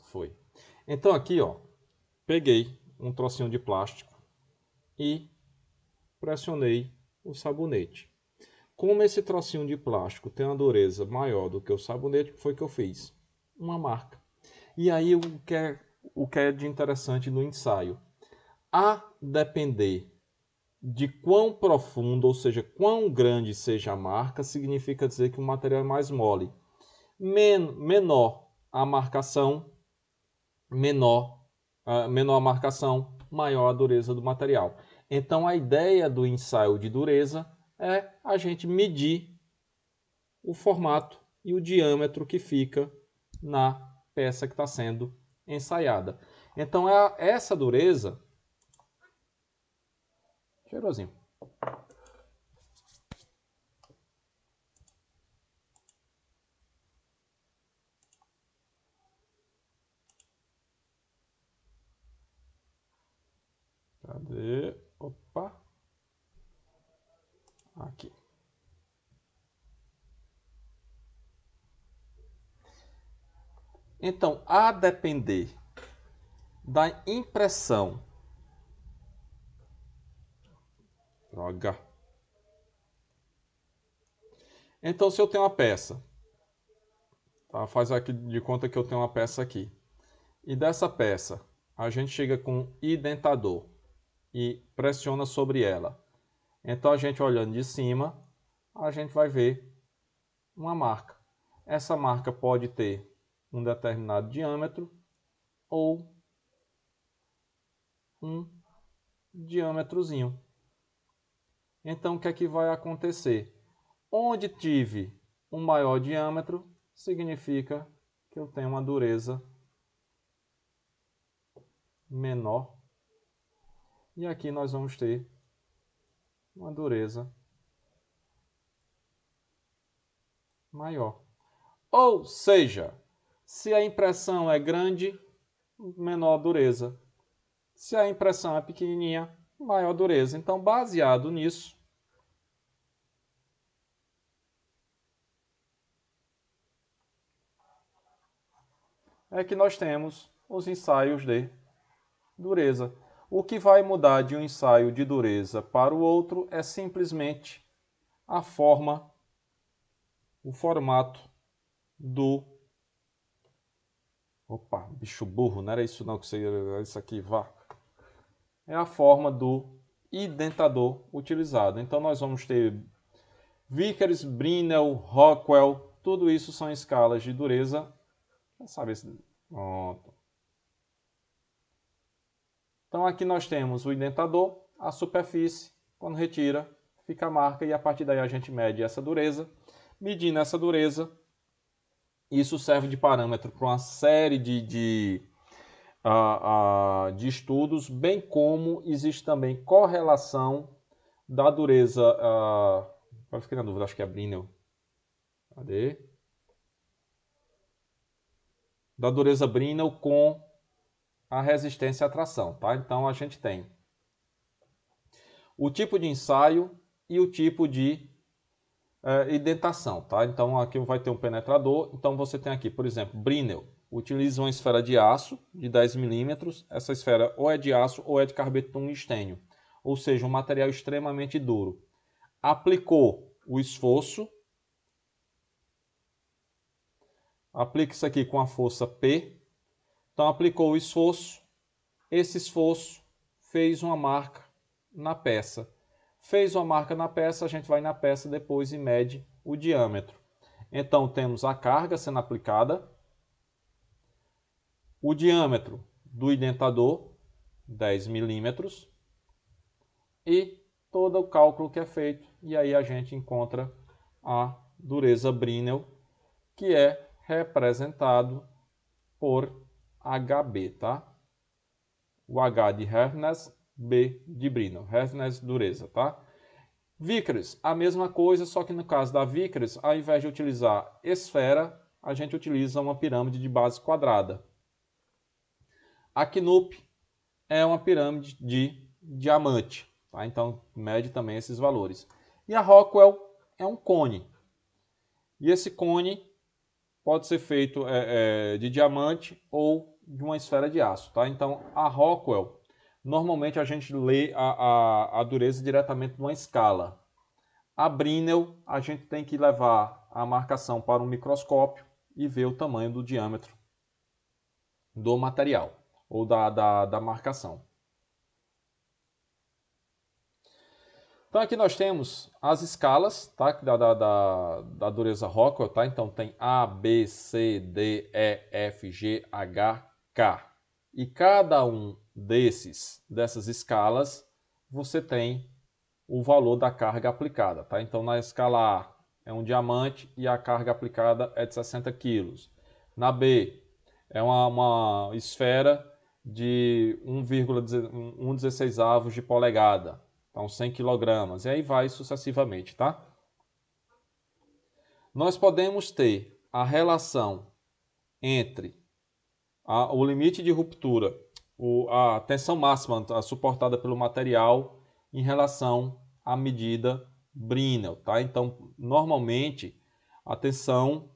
Foi. Então aqui, ó, peguei um trocinho de plástico e pressionei o sabonete. Como esse trocinho de plástico tem uma dureza maior do que o sabonete, o que foi que eu fiz? Uma marca. E aí o que é de interessante no ensaio? A depender de quão profundo, ou seja, quão grande seja a marca, significa dizer que o material é mais mole. Menor a marcação, menor a marcação, maior a dureza do material. Então a ideia do ensaio de dureza é a gente medir o formato e o diâmetro que fica na peça que está sendo ensaiada. Então essa dureza, cheirosinho. Cadê? Opa. Aqui. Então, a depender da impressão. Droga. Então, se eu tenho uma peça, tá? Faz aqui de conta que eu tenho uma peça aqui. E dessa peça, a gente chega com um identador e pressiona sobre ela. Então, a gente olhando de cima, a gente vai ver uma marca. Essa marca pode ter um determinado diâmetro ou um diâmetrozinho. Então, o que é que vai acontecer? Onde tive um maior diâmetro, significa que eu tenho uma dureza menor. E aqui nós vamos ter uma dureza maior. Ou seja, se a impressão é grande, menor dureza. Se a impressão é pequenininha, maior dureza. Então, baseado nisso, é que nós temos os ensaios de dureza. O que vai mudar de um ensaio de dureza para o outro é simplesmente a forma, o formato do... Opa, bicho burro, não era isso não que você ia... Isso aqui, vá. É a forma do identador utilizado. Então nós vamos ter Vickers, Brinell, Rockwell, tudo isso são escalas de dureza. Sabe esse... Pronto. Então aqui nós temos o identador, a superfície, quando retira, fica a marca e a partir daí a gente mede essa dureza. Medindo essa dureza, isso serve de parâmetro para uma série de estudos, bem como existe também correlação da dureza... Agora fiquei na dúvida, acho que é Brinell. Cadê? Da dureza Brinell com a resistência à tração, tá? Então a gente tem o tipo de ensaio e o tipo de indentação, tá? Então aqui vai ter um penetrador. Então você tem aqui, por exemplo, Brinell. Utiliza uma esfera de aço de 10 milímetros. Essa esfera ou é de aço ou é de carbeto tungstênio. Ou seja, um material extremamente duro. Aplicou o esforço. Aplica isso aqui com a força P. Então aplicou o esforço. Esse esforço fez uma marca na peça. Fez uma marca na peça, a gente vai na peça depois e mede o diâmetro. Então temos a carga sendo aplicada, o diâmetro do identador, 10 milímetros, e todo o cálculo que é feito. E aí a gente encontra a dureza Brinell, que é representado por HB, tá? O H de hardness, B de Brinell, hardness, dureza, tá? Vickers, a mesma coisa, só que no caso da Vickers, ao invés de utilizar esfera, a gente utiliza uma pirâmide de base quadrada. A Knup é uma pirâmide de diamante, tá? Então mede também esses valores. E a Rockwell é um cone. E esse cone pode ser feito de diamante ou de uma esfera de aço, tá? Então, a Rockwell, normalmente a gente lê a dureza diretamente numa escala. A Brinell, a gente tem que levar a marcação para um microscópio e ver o tamanho do diâmetro do material, ou da marcação. Então aqui nós temos as escalas, tá? Da dureza Rockwell, tá? Então tem A, B, C, D, E, F, G, H, K. E cada um dessas escalas, você tem o valor da carga aplicada, tá? Então na escala A é um diamante e a carga aplicada é de 60 kg. Na B é uma esfera de 1,16 avos de polegada. Então 100 kg, e aí vai sucessivamente, tá? Nós podemos ter a relação entre o limite de ruptura, a tensão máxima suportada pelo material em relação à medida Brinell, tá? Então, normalmente, a tensão,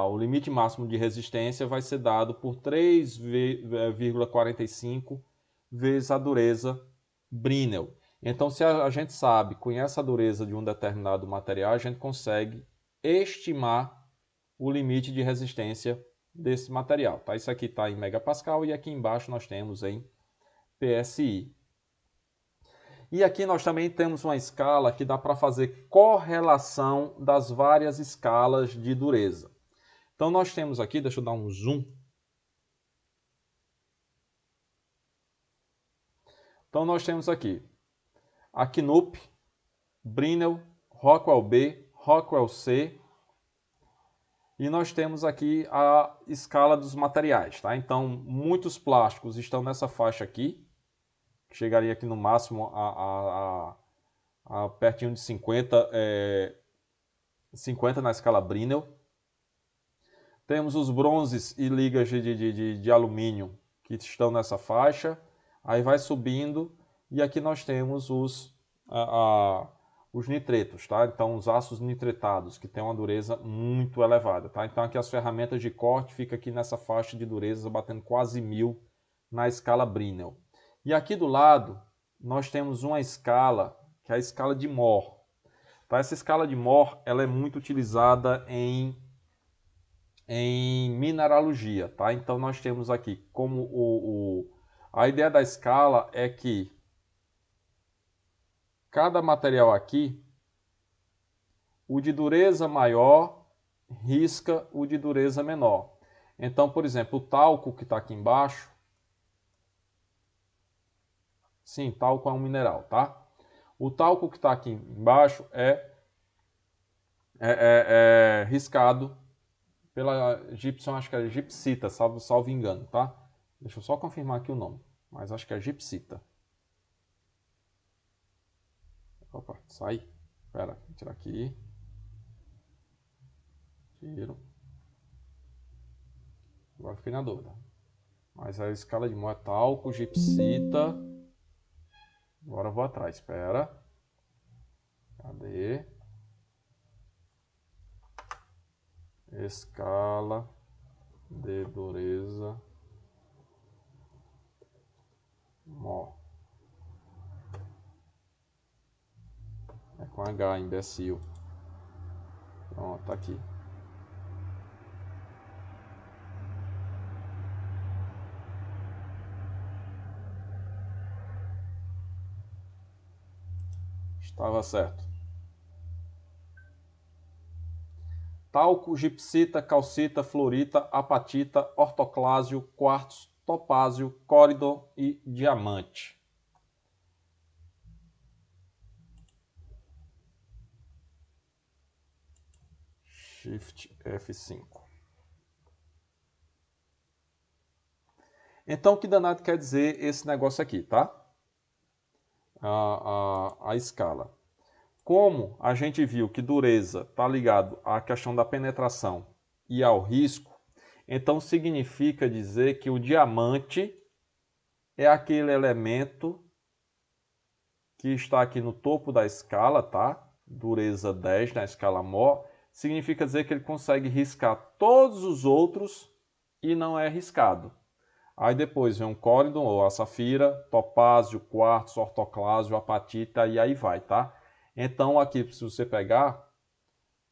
o limite máximo de resistência vai ser dado por 3,45 vezes a dureza Brinell. Então, se a gente conhece a dureza de um determinado material, a gente consegue estimar o limite de resistência desse material. Tá? Isso aqui está em megapascal e aqui embaixo nós temos em PSI. E aqui nós também temos uma escala que dá para fazer correlação das várias escalas de dureza. Então nós temos aqui, deixa eu dar um zoom. Então nós temos aqui a Knupp, Brinell, Rockwell B, Rockwell C, e nós temos aqui a escala dos materiais, tá? Então, muitos plásticos estão nessa faixa aqui, que chegaria aqui no máximo a pertinho de 50, 50 na escala Brinell. Temos os bronzes e ligas de alumínio que estão nessa faixa. Aí vai subindo e aqui nós temos os nitretos, tá? Então os aços nitretados, que tem uma dureza muito elevada, tá? Então aqui as ferramentas de corte ficam aqui nessa faixa de dureza, batendo quase 1000 na escala Brinell. E aqui do lado nós temos uma escala, que é a escala de Mohs. Tá? Essa escala de Mohs, ela é muito utilizada em mineralogia, tá? Então nós temos aqui como a ideia da escala é que cada material aqui, o de dureza maior risca o de dureza menor. Então, por exemplo, o talco que está aqui embaixo, sim, talco é um mineral, tá? O talco que está aqui embaixo é riscado pela Gibson, acho que é gipsita, salvo engano, tá? Deixa eu só confirmar aqui o nome, mas acho que é gipsita. Opa, sai. Espera, vou tirar aqui. Tiro. Agora fiquei na dúvida. Mas a escala de Mohs é talco, gipsita. Agora eu vou atrás, espera. Cadê? Escala de dureza Mohs. É com H, imbecil. Pronto, tá aqui. Estava certo. Talco, gipsita, calcita, fluorita, apatita, ortoclásio, quartzo, topázio, córidor e diamante. Shift F5. Então, o que danado quer dizer esse negócio aqui, tá? A escala. Como a gente viu que dureza está ligado à questão da penetração e ao risco, então significa dizer que o diamante é aquele elemento que está aqui no topo da escala, tá? Dureza 10 na escala Mohs, significa dizer que ele consegue riscar todos os outros e não é riscado. Aí depois vem um córidon ou a safira, topázio, quartzo, ortoclásio, apatita e aí vai, tá? Então aqui, se você pegar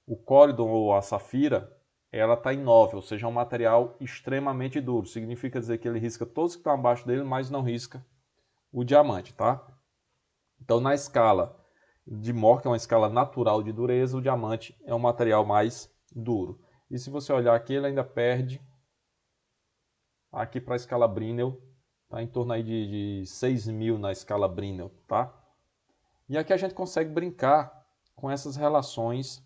o córidon ou a safira, ela está em 9, ou seja, é um material extremamente duro. Significa dizer que ele risca todos que estão abaixo dele, mas não risca o diamante, tá? Então na escala de Mohs, que é uma escala natural de dureza, o diamante é um material mais duro. E se você olhar aqui, ele ainda perde aqui para a escala Brinell, tá em torno aí de 6.000 na escala Brinell, tá? E aqui a gente consegue brincar com essas relações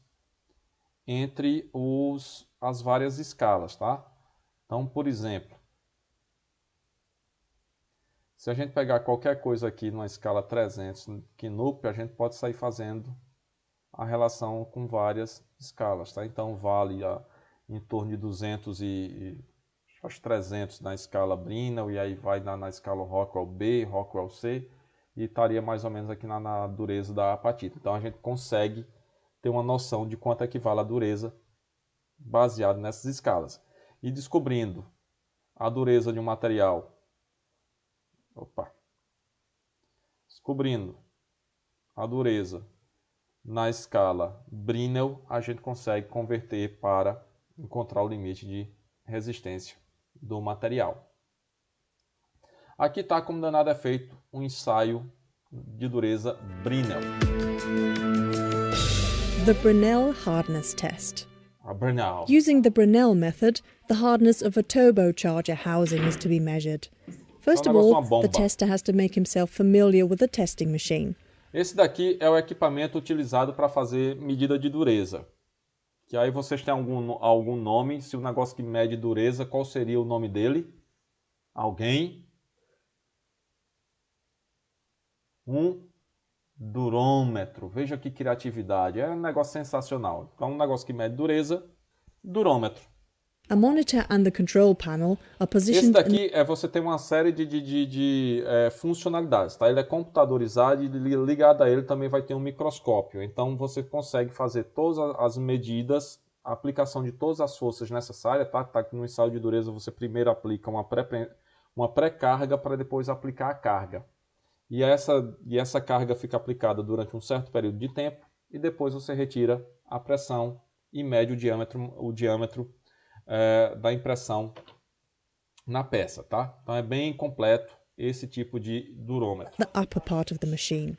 entre as várias escalas, tá? Então, por exemplo, se a gente pegar qualquer coisa aqui numa escala 300 QNUP, a gente pode sair fazendo a relação com várias escalas, tá? Então, vale em torno de 200 acho 300 na escala Brinell, e aí vai na escala Rockwell B, Rockwell C, e estaria mais ou menos aqui na dureza da apatita. Então a gente consegue ter uma noção de quanto equivale a dureza baseado nessas escalas. E descobrindo a dureza de um material, descobrindo a dureza na escala Brinell, a gente consegue converter para encontrar o limite de resistência do material. Aqui está como danado é feito um ensaio de dureza Brinell. The Brinell hardness test. A Brinell. Using the Brinell method, the hardness of a turbocharger housing is to be measured. First of all, the tester has to make himself familiar with the testing machine. Esse daqui é o equipamento utilizado para fazer medida de dureza. Que aí vocês têm algum nome, se o negócio que mede dureza, qual seria o nome dele? Alguém? Um durômetro. Veja que criatividade, é um negócio sensacional. Então, um negócio que mede dureza, durômetro. A monitor and the control panel are positioned. Esse daqui você tem uma série de funcionalidades, tá? Ele é computadorizado e ligado a ele também vai ter um microscópio. Então você consegue fazer todas as medidas, a aplicação de todas as forças necessárias, tá? Tá aqui no ensaio de dureza você primeiro aplica uma pré-carga para depois aplicar a carga. E essa carga fica aplicada durante um certo período de tempo e depois você retira a pressão e mede o diâmetro da impressão na peça, tá? Então é bem completo esse tipo de durômetro. The upper part of the machine.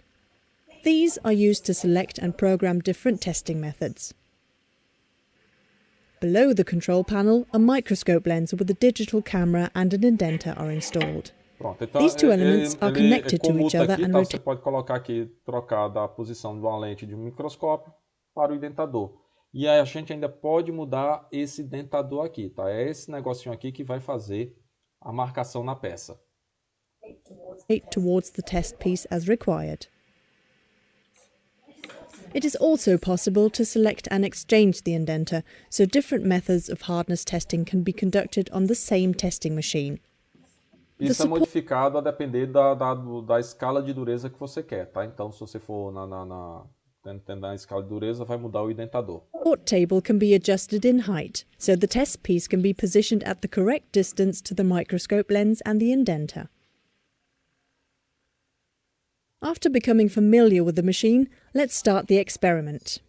These are used to select and program different testing methods. Below the control panel, a microscope lens with a digital camera and an indenter are installed. Pronto, então These two elements are connected to each other and você pode colocar aqui, trocar da posição de uma lente de um microscópio para o indentador. E aí a gente ainda pode mudar esse dentador aqui, tá? É esse negocinho aqui que vai fazer a marcação na peça. Towards the test piece as required. It is also possible to select and exchange the indenter, so different methods of hardness testing can be conducted on the same testing machine. Isso é modificado a depender da escala de dureza que você quer, tá? Então, se você for na escala de dureza, vai mudar o indentador. The support table can be adjusted in height, so the test piece can be positioned at the correct distance to the microscope lens and the indenter. After becoming familiar with the machine, let's start the experiment.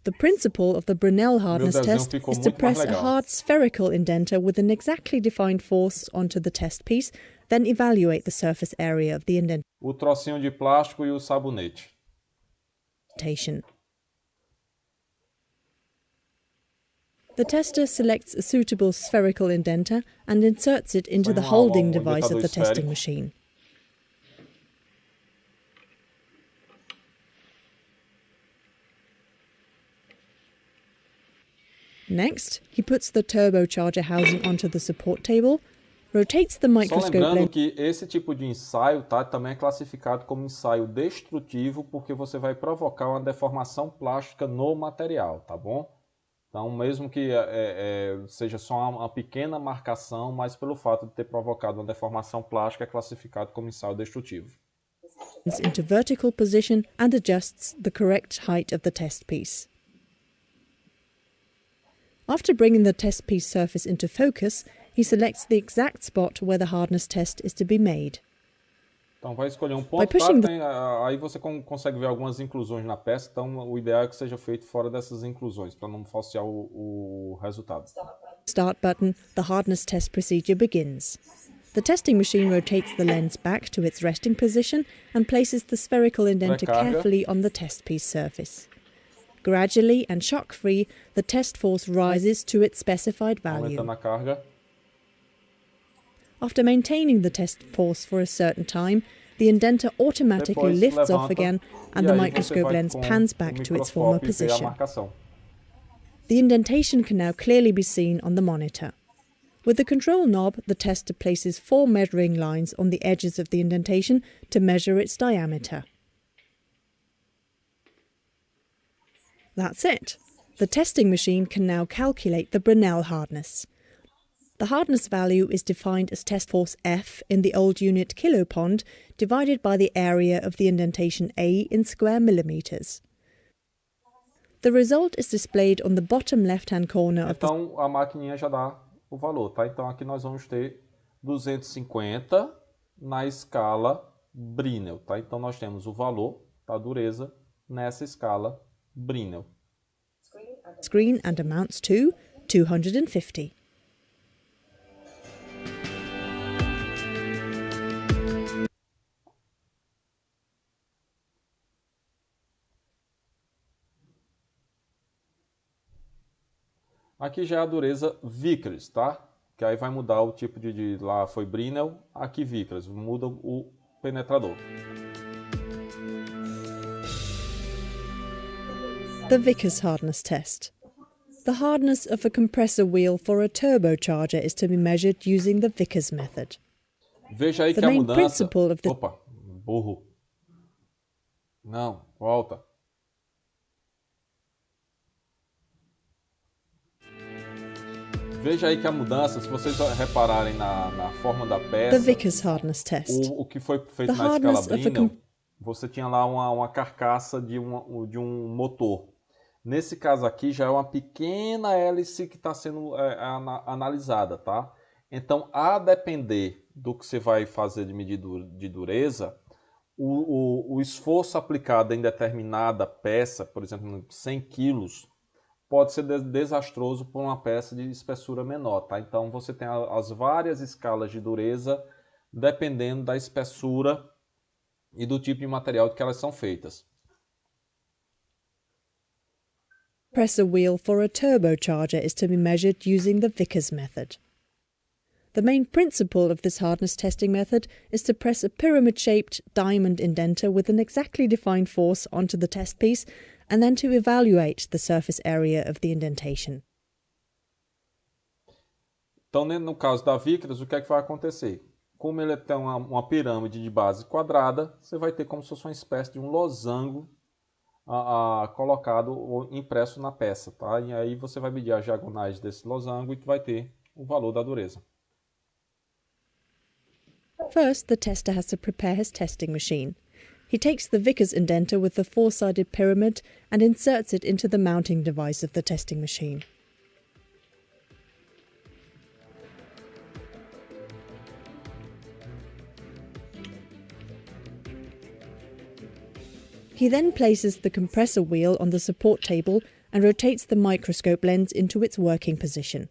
The principle of the Brinell hardness test is to press a hard spherical indenter with an exactly defined force onto the test piece, then evaluate the surface area of the indentation. O trocinho de plástico e o sabonete. The tester selects a suitable spherical indenter and inserts it into the holding device of the testing machine. Next, he puts the turbocharger housing onto the support table, rotates the microscope lens. Só lembrando que esse tipo de ensaio, tá, também é classificado como ensaio destrutivo, porque você vai provocar uma deformação plástica no material, tá bom? Então, mesmo que seja só uma pequena marcação, mas pelo fato de ter provocado uma deformação plástica, é classificado como ensaio destrutivo. Into vertical position and adjusts the correct height of the test piece. After bringing the test piece surface into focus, he selects the exact spot where the hardness test is to be made. Então vai escolher ponto, tá? Aí você consegue ver algumas inclusões na peça, então o ideal é que seja feito fora dessas inclusões, para não falsear o resultado. Start button, the hardness test procedure begins. The testing machine rotates the lens back to its resting position and places the spherical indenter carefully on the test piece surface. Gradually and shock-free, the test force rises to its specified value. Aumentando a carga. After maintaining the test force for a certain time, the indenter automatically lifts off again and the microscope lens pans back to its former position. The indentation can now clearly be seen on the monitor. With the control knob, the tester places 4 measuring lines on the edges of the indentation to measure its diameter. That's it. The testing machine can now calculate the Brinell hardness. The hardness value is defined as test force F in the old unit kilopond divided by the area of the indentation A in square millimeters. The result is displayed on the bottom left-hand corner of the... Então a maquininha já dá o valor, tá? Então aqui nós vamos ter 250 na escala Brinell, tá? Então nós temos o valor da dureza nessa escala Brinell. Screen and amounts to 250. Aqui já é a dureza Vickers, tá? Que aí vai mudar o tipo de lá foi Brinell, aqui Vickers, muda o penetrador. The Vickers hardness test. The hardness of a compressor wheel for a turbocharger is to be measured using the Vickers method. Veja aí que a mudança... Opa, burro. Não, volta. Veja aí que a mudança, se vocês repararem na forma da peça, the Vickers hardness test. O que foi feito na escala Brinell, você tinha lá uma carcaça de um motor. Nesse caso aqui já é uma pequena hélice que está sendo analisada, tá? Então, a depender do que você vai fazer de medida de dureza, o esforço aplicado em determinada peça, por exemplo, 100 quilos, pode ser desastroso por uma peça de espessura menor, tá? Então você tem as várias escalas de dureza dependendo da espessura e do tipo de material de que elas são feitas. Compressor wheel for a turbocharger is to be measured using the Vickers method. The main principle of this hardness testing method is to press a pyramid-shaped diamond indenter with an exactly defined force onto the test piece and then to evaluate the surface area of the indentation. Então, no caso da Vickers, o que é que vai acontecer? Como ele tem uma pirâmide de base quadrada, você vai ter como se fosse uma espécie de um losango colocado ou impresso na peça, tá? E aí você vai medir as diagonais desse losango e vai ter o valor da dureza. First, the tester has to prepare his testing machine. He takes the Vickers indenter with the 4-sided pyramid and inserts it into the mounting device of the testing machine. He then places the compressor wheel on the support table and rotates the microscope lens into its working position.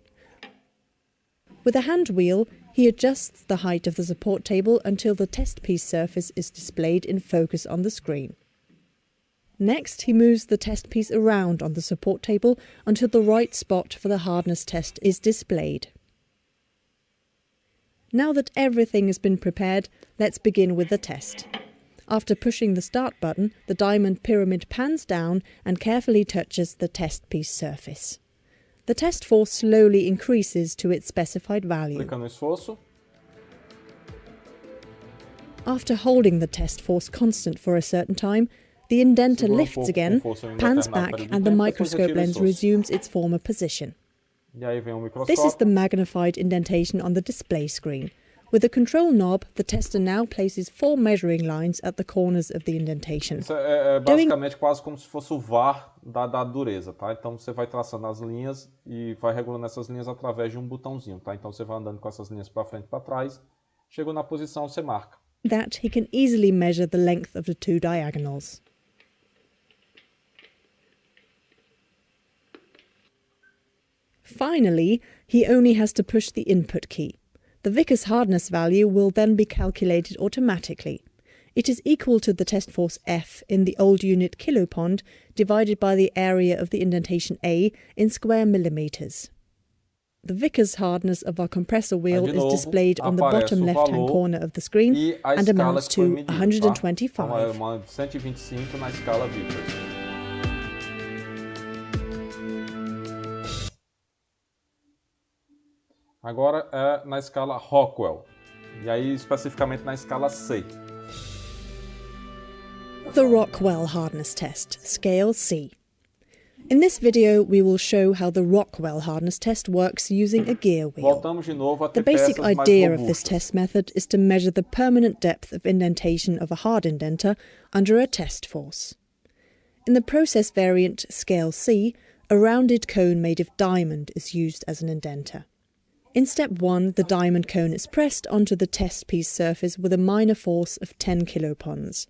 With a hand wheel, he adjusts the height of the support table until the test piece surface is displayed in focus on the screen. Next, he moves the test piece around on the support table until the right spot for the hardness test is displayed. Now that everything has been prepared, let's begin with the test. After pushing the start button, the diamond pyramid pans down and carefully touches the test piece surface. The test force slowly increases to its specified value. Clica no esforço. After holding the test force constant for a certain time, the indenter lifts again, pans back, and the microscope lens resumes its former position. This is the magnified indentation on the display screen. With the control knob, the tester now places 4 measuring lines at the corners of the indentation. Isso é basicamente quase como se fosse o VAR da dureza, tá? Então você vai traçando as linhas e vai regulando essas linhas através de um botãozinho, tá? Então você vai andando com essas linhas para frente e para trás, chegou na posição, você marca. That he can easily measure the length of the 2 diagonals. Finally, he only has to push the input key. The Vickers hardness value will then be calculated automatically. It is equal to the test force F in the old unit kilopond divided by the area of the indentation A in square millimeters. The Vickers hardness of our compressor wheel is displayed on the bottom left-hand corner of the screen and amounts to 125. Então é uma 125 na escala Vickers. Agora é na escala Rockwell, e aí especificamente na escala C. The Rockwell hardness test, scale C. In this video, we will show how the Rockwell hardness test works using a gear wheel. Voltamos de novo a ter The basic peças mais idea of this robustas. test method is to measure the permanent depth of indentation of a hard indenter under a test force. In the process variant scale C, a rounded cone made of diamond is used as an indenter. In step 1, the diamond cone is pressed onto the test piece surface with a minor force of 10 kilopons.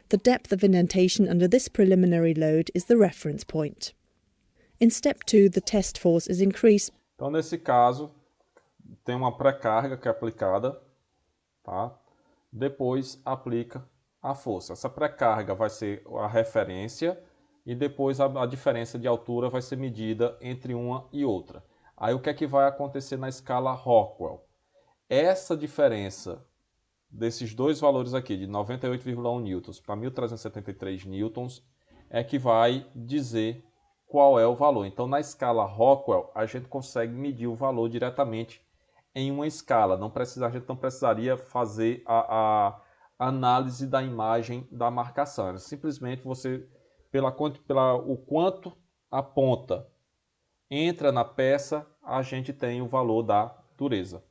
The depth of indentation under this preliminary load is the reference point. In step 2, the test force is increased. Então, nesse caso, tem uma pré-carga que é aplicada, tá? Depois aplica a força. Essa pré-carga vai ser a referência e depois a diferença de altura vai ser medida entre uma e outra. Aí o que é que vai acontecer na escala Rockwell? Essa diferença desses dois valores aqui, de 98,1 newtons para 1.373 newtons, é que vai dizer qual é o valor. Então, na escala Rockwell, a gente consegue medir o valor diretamente em uma escala. A gente não precisaria fazer a análise da imagem da marcação. Era simplesmente você, o quanto a ponta entra na peça, a gente tem o valor da dureza.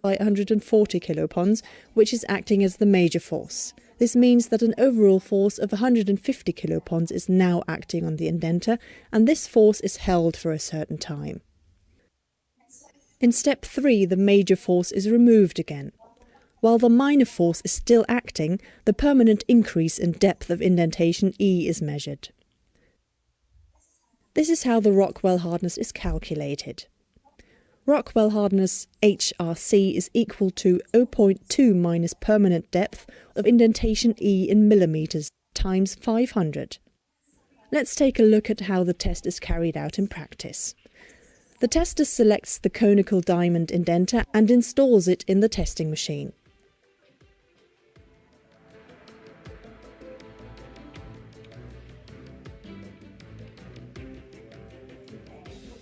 By 140 kilopons, which is acting as the major force. This means that an overall force of 150 kilopons is now acting on the indenter, and this force is held for a certain time. In step 3, the major force is removed again. While the minor force is still acting, the permanent increase in depth of indentation E is measured. This is how the Rockwell hardness is calculated. Rockwell hardness HRC is equal to 0.2 minus permanent depth of indentation E in millimeters times 500. Let's take a look at how the test is carried out in practice. The tester selects the conical diamond indenter and installs it in the testing machine.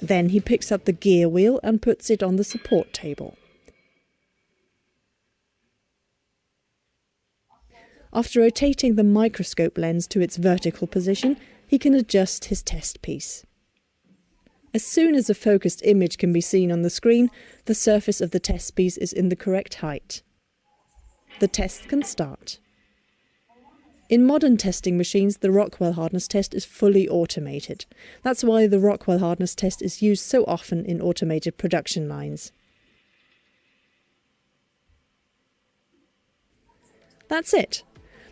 Then he picks up the gear wheel and puts it on the support table. After rotating the microscope lens to its vertical position, he can adjust his test piece. As soon as a focused image can be seen on the screen, the surface of the test piece is in the correct height. The test can start. In modern testing machines, the Rockwell hardness test is fully automated. That's why the Rockwell hardness test is used so often in automated production lines. That's it.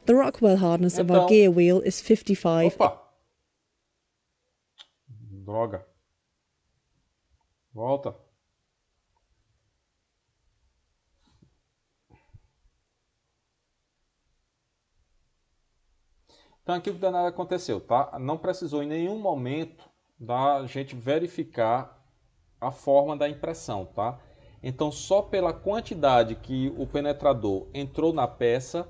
The Rockwell hardness of our gear wheel is 55. Opa! Droga. Volta. Então aqui o que danado aconteceu, tá? Não precisou em nenhum momento da gente verificar a forma da impressão, tá? Então só pela quantidade que o penetrador entrou na peça,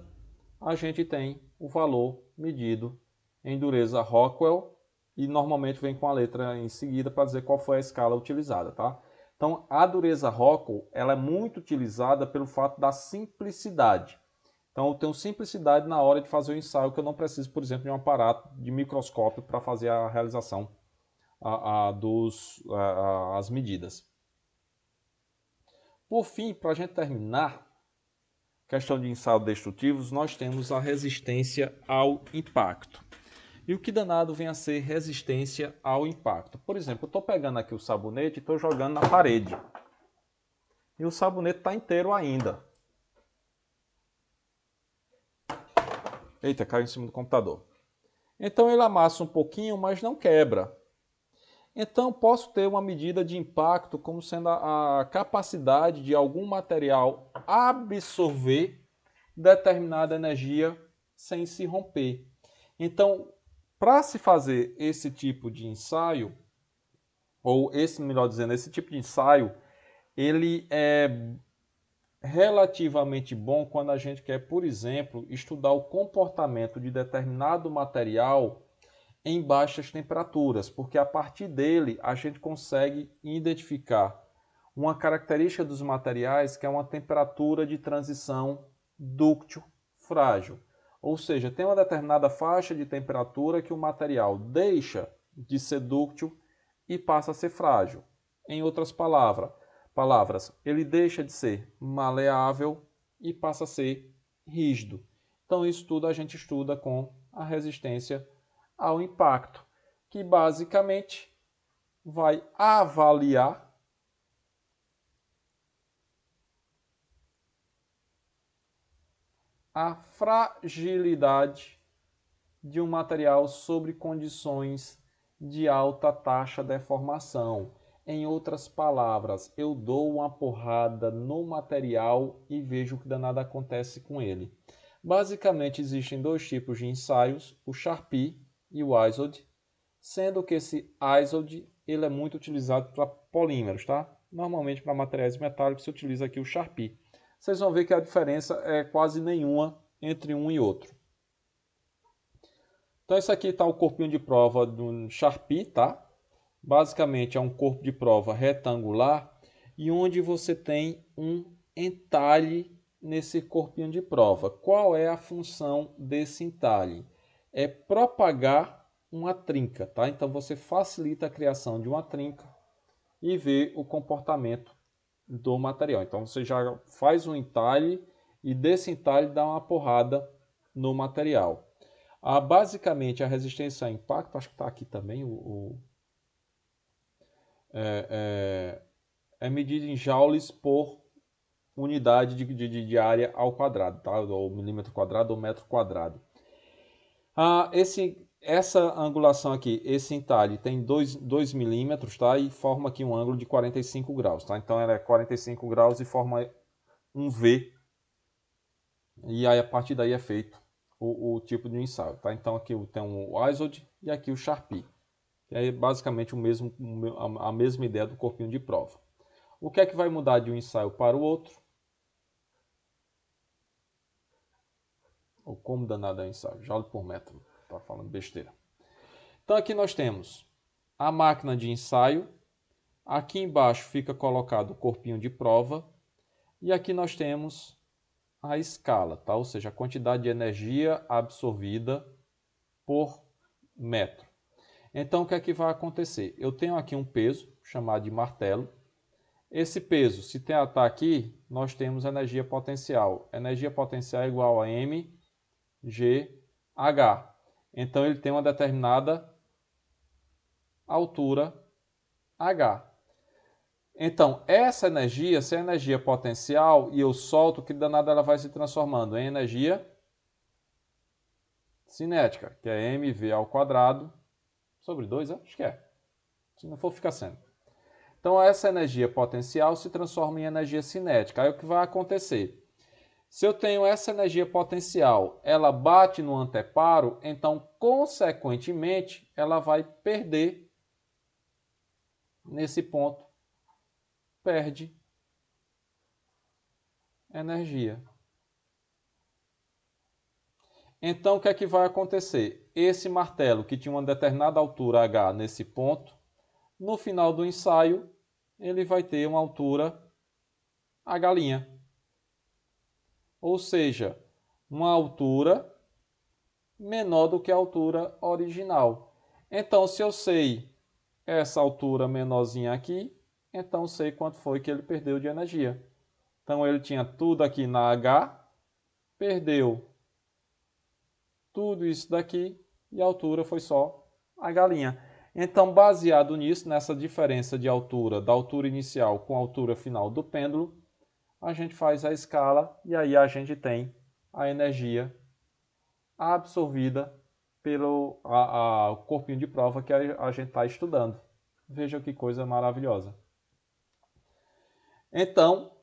a gente tem o valor medido em dureza Rockwell e normalmente vem com a letra em seguida para dizer qual foi a escala utilizada, tá? Então a dureza Rockwell, ela é muito utilizada pelo fato da simplicidade. Então eu tenho simplicidade na hora de fazer o ensaio, que eu não preciso, por exemplo, de um aparato de microscópio para fazer a realização as medidas. Por fim, para a gente terminar, questão de ensaios destrutivos, nós temos a resistência ao impacto. E o que danado vem a ser resistência ao impacto? Por exemplo, eu estou pegando aqui o sabonete e estou jogando na parede. E o sabonete está inteiro ainda. Eita, caiu em cima do computador. Então ele amassa um pouquinho, mas não quebra. Então posso ter uma medida de impacto como sendo a capacidade de algum material absorver determinada energia sem se romper. Então, para se fazer esse tipo de ensaio, ou melhor dizendo, esse tipo de ensaio, ele é relativamente bom quando a gente quer, por exemplo, estudar o comportamento de determinado material em baixas temperaturas, porque a partir dele a gente consegue identificar uma característica dos materiais que é uma temperatura de transição dúctil frágil. Ou seja, tem uma determinada faixa de temperatura que o material deixa de ser dúctil e passa a ser frágil. Em outras palavras, ele deixa de ser maleável e passa a ser rígido. Então isso tudo a gente estuda com a resistência ao impacto, que basicamente vai avaliar a fragilidade de um material sobre condições de alta taxa de deformação. Em outras palavras, eu dou uma porrada no material e vejo o que danado acontece com ele. Basicamente, existem dois tipos de ensaios, o Charpy e o ISOD, sendo que esse ISOD ele é muito utilizado para polímeros, tá? Normalmente para materiais metálicos se utiliza aqui o Charpy. Vocês vão ver que a diferença é quase nenhuma entre um e outro. Então esse aqui está o corpinho de prova do Charpy, tá? Basicamente é um corpo de prova retangular e onde você tem um entalhe nesse corpinho de prova. Qual é a função desse entalhe? É propagar uma trinca, tá? Então você facilita a criação de uma trinca e vê o comportamento do material. Então você já faz um entalhe e desse entalhe dá uma porrada no material. Basicamente a resistência a impacto, acho que está aqui também, é medida em joules por unidade de área ao quadrado, tá? Ou milímetro quadrado ou metro quadrado. Essa angulação aqui, esse entalhe tem 2 milímetros, tá? E forma aqui um ângulo de 45 graus, tá? Então ela é 45 graus e forma um V. E aí a partir daí é feito o tipo de ensaio, tá? Então aqui tem o ISOD e aqui o Charpy. É basicamente a mesma ideia do corpinho de prova. O que é que vai mudar de um ensaio para o outro? Ou como danado é o ensaio? Joule por metro. Tá falando besteira. Então aqui nós temos a máquina de ensaio. Aqui embaixo fica colocado o corpinho de prova. E aqui nós temos a escala, tá? Ou seja, a quantidade de energia absorvida por metro. Então o que é que vai acontecer? Eu tenho aqui um peso chamado de martelo. Esse peso, se está aqui, nós temos energia potencial. Energia potencial é igual a mgh. Então ele tem uma determinada altura h. Então essa energia, se é energia potencial e eu solto, que danada ela vai se transformando em energia cinética, que é mv ao quadrado sobre 2, acho que é. Se não for, fica sendo. Então essa energia potencial se transforma em energia cinética. Aí o que vai acontecer? Se eu tenho essa energia potencial, ela bate no anteparo, então consequentemente ela vai perder nesse ponto, perde energia. Então o que é que vai acontecer? Esse martelo que tinha uma determinada altura H nesse ponto, no final do ensaio ele vai ter uma altura H'. Ou seja, uma altura menor do que a altura original. Então, se eu sei essa altura menorzinha aqui, então sei quanto foi que ele perdeu de energia. Então ele tinha tudo aqui na H, perdeu tudo isso daqui e a altura foi só H'. Então, baseado nisso, nessa diferença de altura, da altura inicial com a altura final do pêndulo, a gente faz a escala e aí a gente tem a energia absorvida pelo corpinho de prova que a gente está estudando. Veja que coisa maravilhosa. Então,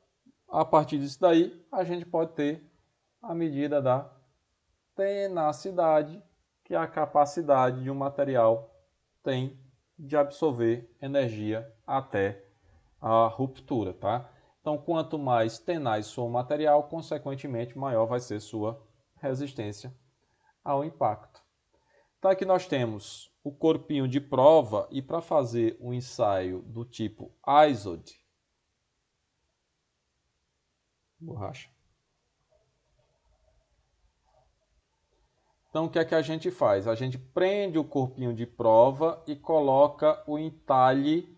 a partir disso daí, a gente pode ter a medida da tenacidade, que é a capacidade de um material tem de absorver energia até a ruptura, tá? Então, quanto mais tenaz for o material, consequentemente, maior vai ser sua resistência ao impacto. Então, aqui nós temos o corpinho de prova e para fazer um ensaio do tipo ISOD, borracha. Então, o que é que a gente faz? A gente prende o corpinho de prova e coloca o entalhe.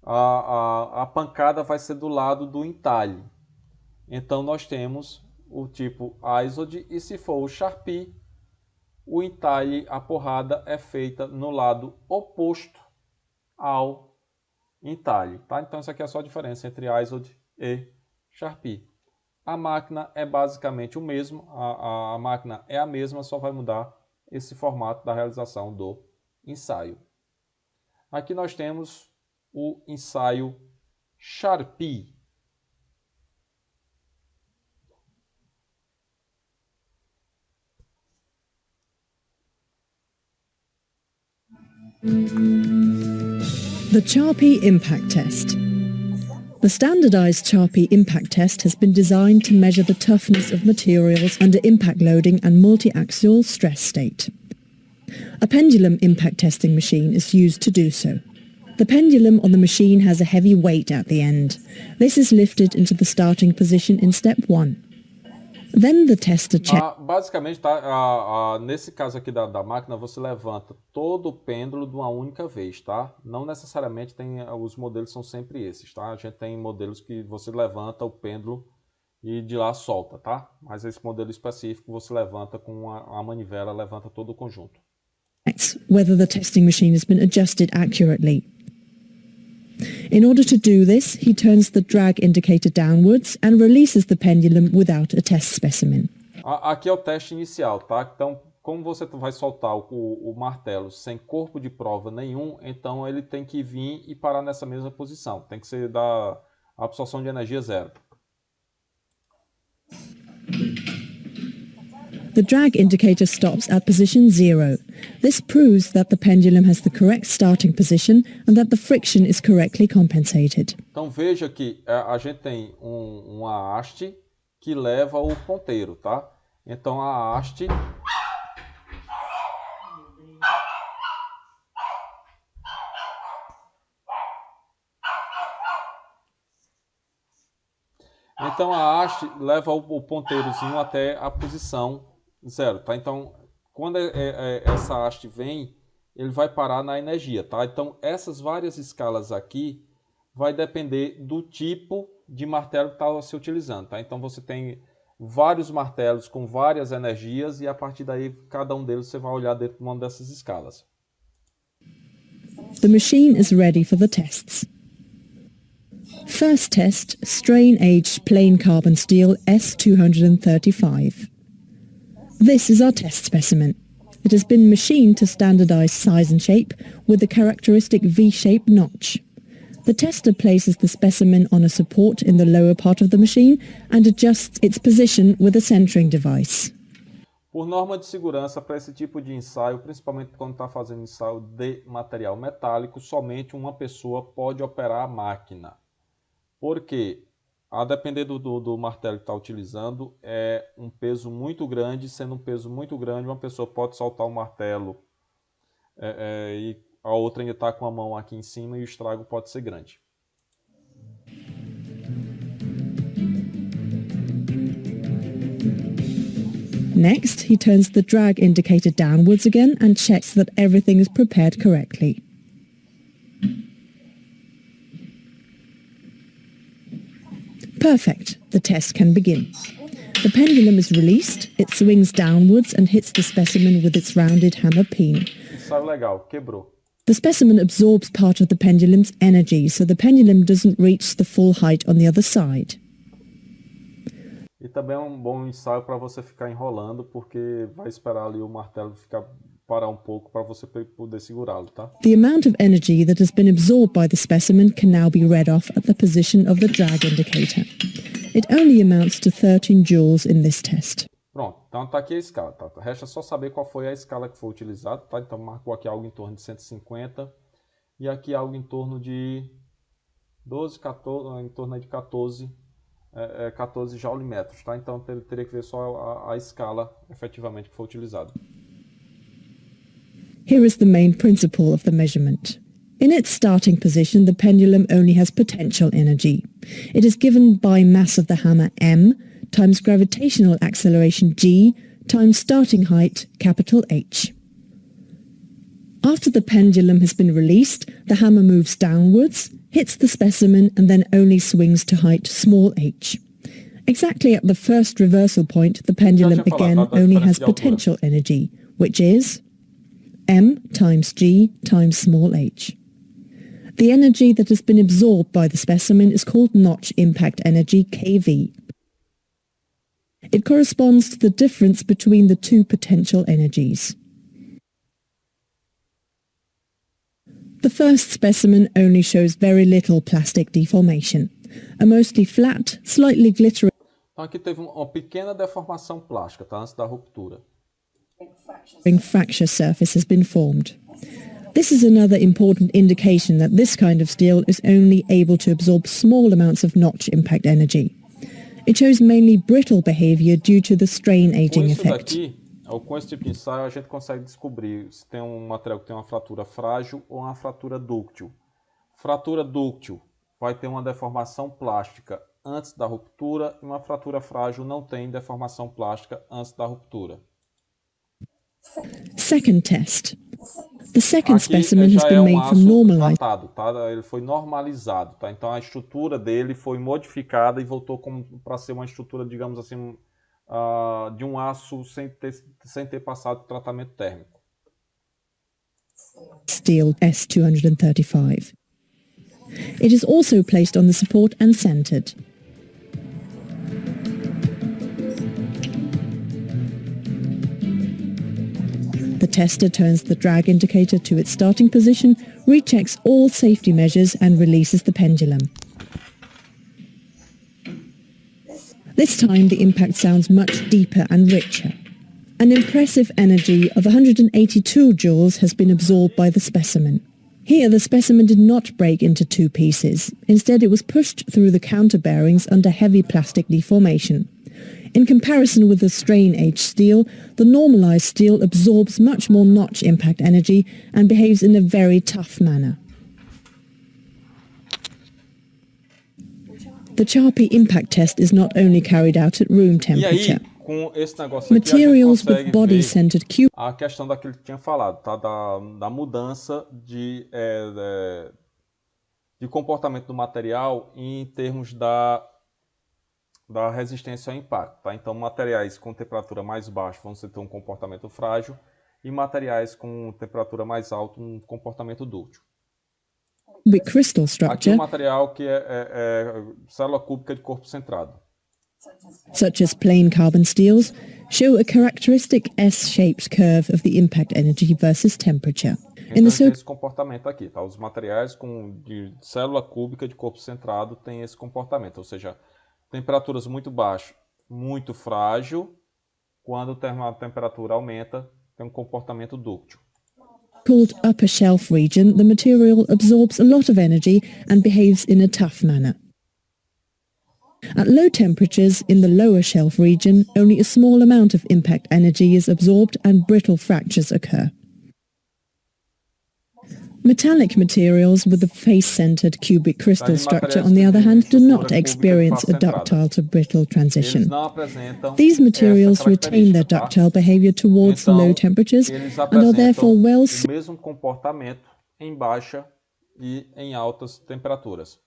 A pancada vai ser do lado do entalhe. Então, nós temos o tipo ISOD e se for o Sharpie, o entalhe, a porrada é feita no lado oposto ao entalhe. Tá? Então, isso aqui é só a diferença entre ISOD e Sharpie. A máquina é basicamente o mesmo, a máquina é a mesma, só vai mudar esse formato da realização do ensaio. Aqui nós temos o ensaio Sharpie. The Charpy Impact Test. The standardized Charpy impact test has been designed to measure the toughness of materials under impact loading and multi-axial stress state. A pendulum impact testing machine is used to do so. The pendulum on the machine has a heavy weight at the end. This is lifted into the starting position in step 1. Then the tester checks. Basicamente, nesse caso aqui da máquina, você levanta todo o pêndulo de uma única vez, tá? Não necessariamente os modelos são sempre esses, tá? A gente tem modelos que você levanta o pêndulo e de lá solta, tá? Mas esse modelo específico você levanta com a manivela, levanta todo o conjunto. Whether the testing machine has been adjusted accurately. In order to do this, he turns the drag indicator downwards and releases the pendulum without a test specimen. Aqui é o teste inicial, tá? Então, como você vai soltar o martelo sem corpo de prova nenhum, então ele tem que vir e parar nessa mesma posição. Tem que ser da absorção de energia zero. The drag indicator stops at position 0. This proves that the pendulum has the correct starting position and that the friction is correctly compensated. Então veja que a gente tem uma haste que leva o ponteiro, tá? Então a haste leva o ponteirozinho até a posição 0, tá? Então, quando essa haste vem, ele vai parar na energia, tá? Então, essas várias escalas aqui vai depender do tipo de martelo que está se utilizando, tá? Então, você tem vários martelos com várias energias e a partir daí, cada um deles você vai olhar dentro de uma dessas escalas. The machine is ready for the tests. First test, strain-aged plain carbon steel S235. This is our test specimen. It has been machined to standardized size and shape with the characteristic V-shaped notch. The tester places the specimen on a support in the lower part of the machine and adjusts its position with a centering device. Por norma de segurança, para esse tipo de ensaio, principalmente quando está fazendo ensaio de material metálico, somente uma pessoa pode operar a máquina. Porque, a depender do martelo que está utilizando, é um peso muito grande. Sendo um peso muito grande, uma pessoa pode soltar o martelo e a outra ainda está com a mão aqui em cima e o estrago pode ser grande. Next, he turns the drag indicator downwards again and checks that everything is prepared correctly. Perfect. The test can begin. The pendulum is released, it swings downwards and hits the specimen with its rounded hammer peen. Ensaio legal, quebrou. The specimen absorbs part of the pendulum's energy, so the pendulum doesn't reach the full height on the other side. E também é um bom ensaio para você ficar enrolando, porque vai esperar ali o martelo parar um pouco para você poder segurá-lo, tá? The amount of energy that has been absorbed by the specimen can now be read off at the position of the drag indicator. It only amounts to 13 joules in this test. Pronto, então tá aqui a escala, tá? Resta só saber qual foi a escala que foi utilizada, tá? Então marcou aqui algo em torno de 150 e aqui algo em torno de 12, 14, em torno de 14 joulemetros, tá? Então teria que ver só a escala efetivamente que foi utilizada. Here is the main principle of the measurement. In its starting position, the pendulum only has potential energy. It is given by mass of the hammer m times gravitational acceleration g times starting height capital H. After the pendulum has been released, the hammer moves downwards, hits the specimen and then only swings to height small h. Exactly at the first reversal point, the pendulum again only has potential energy, which is m times g times small h. The energy that has been absorbed by the specimen is called notch impact energy, kV. It corresponds to the difference between the two potential energies. The first specimen only shows very little plastic deformation. A mostly flat, slightly glittering Então aqui teve uma pequena deformação plástica, tá? Antes da ruptura. fracture surface has been formed. This is another important indication that this kind of steel is only able to absorb small amounts of notch impact energy. It shows mainly brittle behavior due to the strain aging effect. Com esse tipo de ensaio, a gente consegue descobrir se tem um material que tem uma fratura frágil ou uma fratura dúctil. Fratura dúctil vai ter uma deformação plástica antes da ruptura e uma fratura frágil não tem deformação plástica antes da ruptura. Second test. The second specimen has been made from normalized. Tratado, tá? Ele foi normalizado, tá? Então a estrutura dele foi modificada e voltou para ser uma estrutura, digamos assim, de um aço sem ter passado por tratamento térmico. Steel S235. It is also placed on the support and centered. The tester turns the drag indicator to its starting position, rechecks all safety measures and releases the pendulum. This time the impact sounds much deeper and richer. An impressive energy of 182 joules has been absorbed by the specimen. Here the specimen did not break into two pieces. Instead it was pushed through the counter bearings under heavy plastic deformation. In comparison with the strain-aged steel, the normalized steel absorbs much more notch impact energy and behaves in a very tough manner. The Charpy impact test is not only carried out at room temperature. Com esse negócio aqui, Materials a gente with body-centered cube. A questão daquilo que tinha falado, tá? Da mudança de comportamento do material em termos da resistência ao impacto, tá? Então, materiais com temperatura mais baixa vão ter um comportamento frágil e materiais com temperatura mais alta um comportamento dúctil. Crystal Aqui structure, um material que é célula cúbica de corpo centrado. such as plain carbon steels, show a characteristic S-shaped curve of the impact energy versus temperature. Então, tem esse comportamento aqui, tá? Os materiais de célula cúbica de corpo centrado têm esse comportamento, ou seja, temperaturas muito baixas, muito frágil, quando a temperatura aumenta, tem um comportamento dúctil. Called upper shelf region, the material absorbs a lot of energy and behaves in a tough manner. At low temperatures, in the lower shelf region, only a small amount of impact energy is absorbed and brittle fractures occur. Metallic materials with a face-centered cubic crystal structure, on the other hand, do not experience a ductile to brittle transition. These materials retain their ductile behavior towards low temperatures and are therefore well o mesmo comportamento em baixa e em altas temperaturas.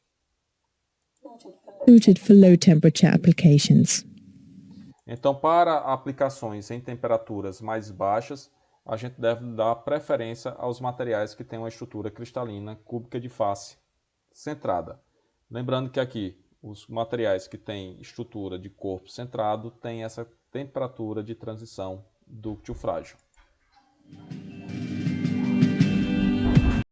Suited for low temperature applications. Então, para aplicações em temperaturas mais baixas, a gente deve dar preferência aos materiais que têm uma estrutura cristalina cúbica de face centrada. Lembrando que aqui, os materiais que têm estrutura de corpo centrado têm essa temperatura de transição dúctil frágil.